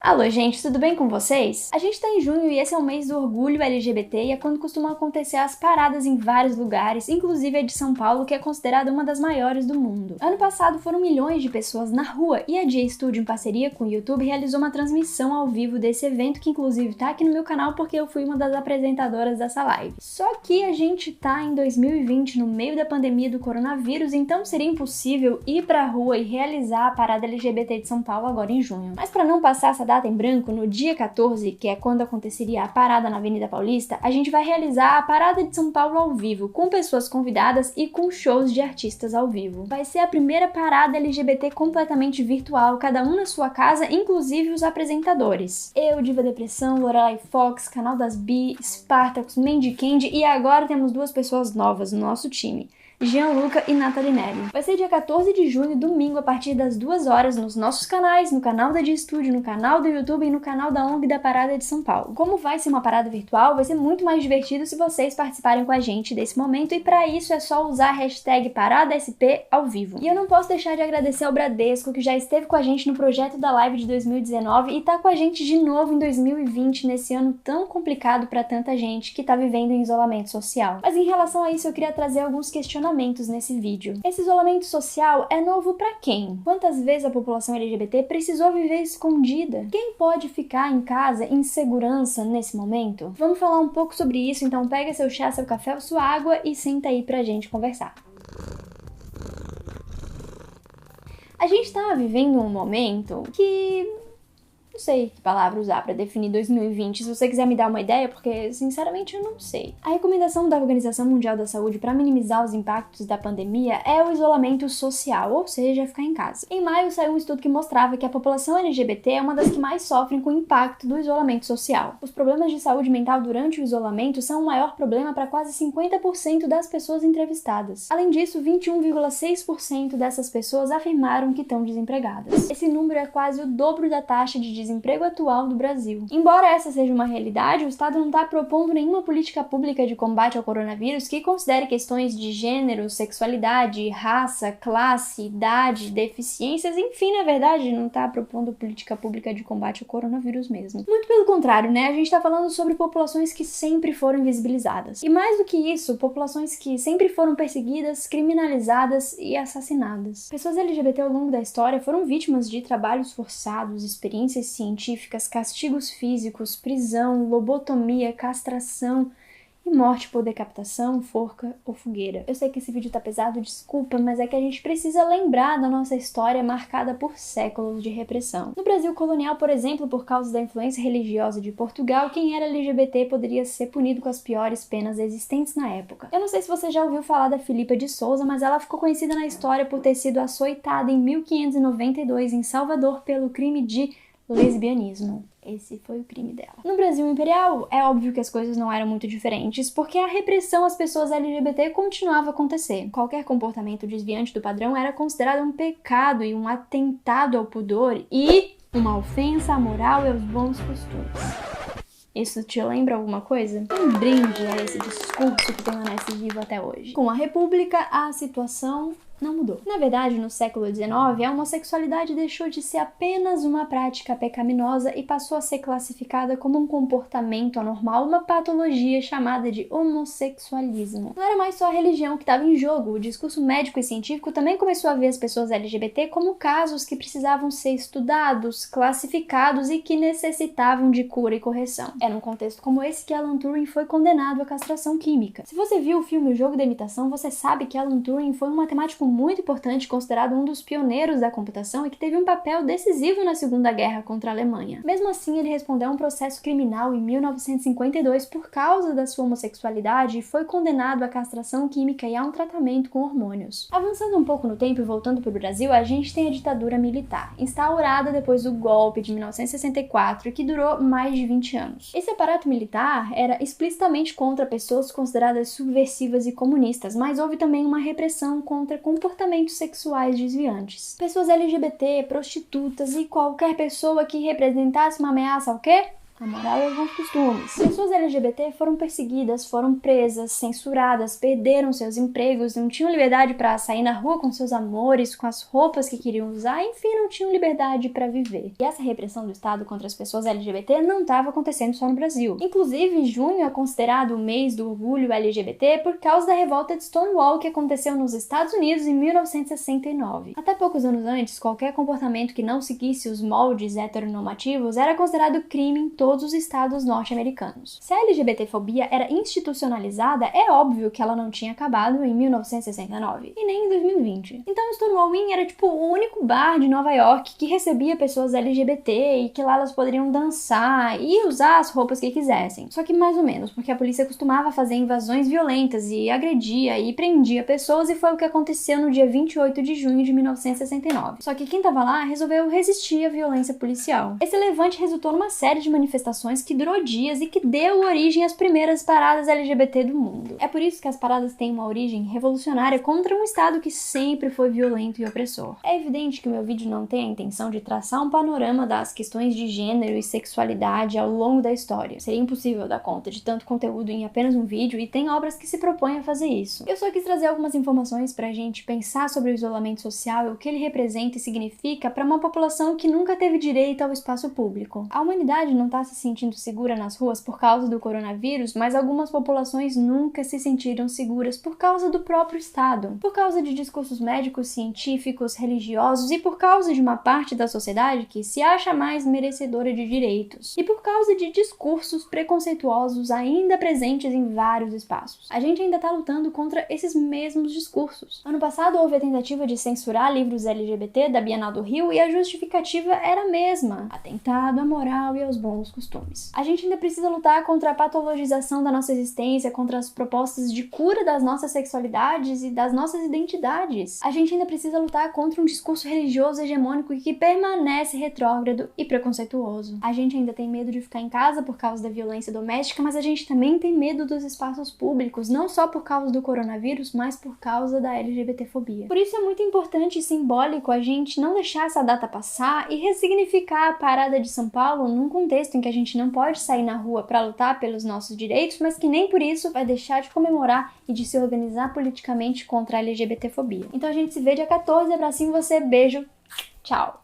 Alô, gente, tudo bem com vocês? A gente tá em junho e esse é o mês do orgulho LGBT e é quando costumam acontecer as paradas em vários lugares, inclusive a de São Paulo, que é considerada uma das maiores do mundo. Ano passado foram milhões de pessoas na rua e a Dia Studio, em parceria com o YouTube, realizou uma transmissão ao vivo desse evento, que inclusive tá aqui no meu canal porque eu fui uma das apresentadoras dessa live. Só que a gente tá em 2020, no meio da pandemia do coronavírus, então seria impossível ir pra rua e realizar a parada LGBT de São Paulo agora em junho. Mas pra não passar essa data em branco, no dia 14, que é quando aconteceria a parada na Avenida Paulista, a gente vai realizar a parada de São Paulo ao vivo, com pessoas convidadas e com shows de artistas ao vivo. Vai ser a primeira parada LGBT completamente virtual, cada um na sua casa, inclusive os apresentadores. Eu, Diva Depressão, Lorelai Fox, Canal das Bi, Spartacus, Mandy Candy e agora temos duas pessoas novas no nosso time. Gianluca e Nathalie Neri. Vai ser dia 14 de junho, domingo, a partir das 2 horas, nos nossos canais, no canal da Dia Studio, no canal do YouTube e no canal da ONG da Parada de São Paulo. Como vai ser uma parada virtual, vai ser muito mais divertido se vocês participarem com a gente desse momento, e para isso é só usar a hashtag ParadaSP ao vivo. E eu não posso deixar de agradecer ao Bradesco, que já esteve com a gente no projeto da live de 2019 e tá com a gente de novo em 2020, nesse ano tão complicado para tanta gente que tá vivendo em isolamento social. Mas em relação a isso, eu queria trazer alguns questionamentos nesse vídeo. Esse isolamento social é novo pra quem? Quantas vezes a população LGBT precisou viver escondida? Quem pode ficar em casa em segurança nesse momento? Vamos falar um pouco sobre isso, então pega seu chá, seu café ou sua água e senta aí pra gente conversar. A gente tá vivendo um momento que... não sei que palavra usar pra definir 2020, se você quiser me dar uma ideia, porque, sinceramente, eu não sei. A recomendação da Organização Mundial da Saúde para minimizar os impactos da pandemia é o isolamento social, ou seja, ficar em casa. Em maio saiu um estudo que mostrava que a população LGBT é uma das que mais sofrem com o impacto do isolamento social. Os problemas de saúde mental durante o isolamento são o maior problema para quase 50% das pessoas entrevistadas. Além disso, 21,6% dessas pessoas afirmaram que estão desempregadas. Esse número é quase o dobro da taxa de desemprego atual do Brasil. Embora essa seja uma realidade, o Estado não está propondo nenhuma política pública de combate ao coronavírus que considere questões de gênero, sexualidade, raça, classe, idade, deficiências, enfim, na verdade, não está propondo política pública de combate ao coronavírus mesmo. Muito pelo contrário, né? A gente está falando sobre populações que sempre foram invisibilizadas. E mais do que isso, populações que sempre foram perseguidas, criminalizadas e assassinadas. Pessoas LGBT ao longo da história foram vítimas de trabalhos forçados, experiências científicas, castigos físicos, prisão, lobotomia, castração e morte por decapitação, forca ou fogueira. Eu sei que esse vídeo tá pesado, desculpa, mas é que a gente precisa lembrar da nossa história marcada por séculos de repressão. No Brasil colonial, por exemplo, por causa da influência religiosa de Portugal, quem era LGBT poderia ser punido com as piores penas existentes na época. Eu não sei se você já ouviu falar da Filipa de Souza, mas ela ficou conhecida na história por ter sido açoitada em 1592 em Salvador pelo crime de lesbianismo. Esse foi o crime dela. No Brasil Imperial, é óbvio que as coisas não eram muito diferentes, porque a repressão às pessoas LGBT continuava a acontecer. Qualquer comportamento desviante do padrão era considerado um pecado e um atentado ao pudor e uma ofensa à moral e aos bons costumes. Isso te lembra alguma coisa? Um brinde a esse discurso que permanece vivo até hoje. Com a República, a situação não mudou. Na verdade, no século XIX, a homossexualidade deixou de ser apenas uma prática pecaminosa e passou a ser classificada como um comportamento anormal, uma patologia chamada de homossexualismo. Não era mais só a religião que estava em jogo, o discurso médico e científico também começou a ver as pessoas LGBT como casos que precisavam ser estudados, classificados e que necessitavam de cura e correção. É num contexto como esse que Alan Turing foi condenado à castração química. Se você viu o filme O Jogo da Imitação, você sabe que Alan Turing foi um matemático muito importante, considerado um dos pioneiros da computação e que teve um papel decisivo na Segunda Guerra contra a Alemanha. Mesmo assim, ele respondeu a um processo criminal em 1952 por causa da sua homossexualidade e foi condenado à castração química e a um tratamento com hormônios. Avançando um pouco no tempo e voltando para o Brasil, a gente tem a ditadura militar, instaurada depois do golpe de 1964, que durou mais de 20 anos. Esse aparato militar era explicitamente contra pessoas consideradas subversivas e comunistas, mas houve também uma repressão contra comportamentos sexuais desviantes. Pessoas LGBT, prostitutas e qualquer pessoa que representasse uma ameaça ao quê? A moral e os bons costumes. Pessoas LGBT foram perseguidas, foram presas, censuradas, perderam seus empregos, não tinham liberdade para sair na rua com seus amores, com as roupas que queriam usar, enfim, não tinham liberdade para viver. E essa repressão do Estado contra as pessoas LGBT não estava acontecendo só no Brasil. Inclusive, junho é considerado o mês do orgulho LGBT por causa da revolta de Stonewall que aconteceu nos Estados Unidos em 1969. Até poucos anos antes, qualquer comportamento que não seguisse os moldes heteronormativos era considerado crime em todos os estados norte-americanos. Se a LGBTfobia era institucionalizada, é óbvio que ela não tinha acabado em 1969, e nem em 2020. Então Stonewall Inn era tipo o único bar de Nova York que recebia pessoas LGBT e que lá elas poderiam dançar e usar as roupas que quisessem. Só que mais ou menos, porque a polícia costumava fazer invasões violentas e agredia e prendia pessoas, e foi o que aconteceu no dia 28 de junho de 1969. Só que quem tava lá resolveu resistir à violência policial. Esse levante resultou numa série de manifestações que durou dias e que deu origem às primeiras paradas LGBT do mundo. É por isso que as paradas têm uma origem revolucionária contra um Estado que sempre foi violento e opressor. É evidente que o meu vídeo não tem a intenção de traçar um panorama das questões de gênero e sexualidade ao longo da história. Seria impossível dar conta de tanto conteúdo em apenas um vídeo, e tem obras que se propõem a fazer isso. Eu só quis trazer algumas informações pra gente pensar sobre o isolamento social e o que ele representa e significa para uma população que nunca teve direito ao espaço público. A humanidade não tá se sentindo segura nas ruas por causa do coronavírus, mas algumas populações nunca se sentiram seguras por causa do próprio Estado, por causa de discursos médicos, científicos, religiosos e por causa de uma parte da sociedade que se acha mais merecedora de direitos, e por causa de discursos preconceituosos ainda presentes em vários espaços. A gente ainda tá lutando contra esses mesmos discursos. Ano passado houve a tentativa de censurar livros LGBT da Bienal do Rio e a justificativa era a mesma: atentado à moral e aos bons costumes. A gente ainda precisa lutar contra a patologização da nossa existência, contra as propostas de cura das nossas sexualidades e das nossas identidades. A gente ainda precisa lutar contra um discurso religioso hegemônico que permanece retrógrado e preconceituoso. A gente ainda tem medo de ficar em casa por causa da violência doméstica, mas a gente também tem medo dos espaços públicos, não só por causa do coronavírus, mas por causa da LGBTfobia. Por isso é muito importante e simbólico a gente não deixar essa data passar e ressignificar a parada de São Paulo num contexto em que a gente não pode sair na rua para lutar pelos nossos direitos, mas que nem por isso vai deixar de comemorar e de se organizar politicamente contra a LGBTfobia. Então a gente se vê dia 14, abracinho você, beijo, tchau!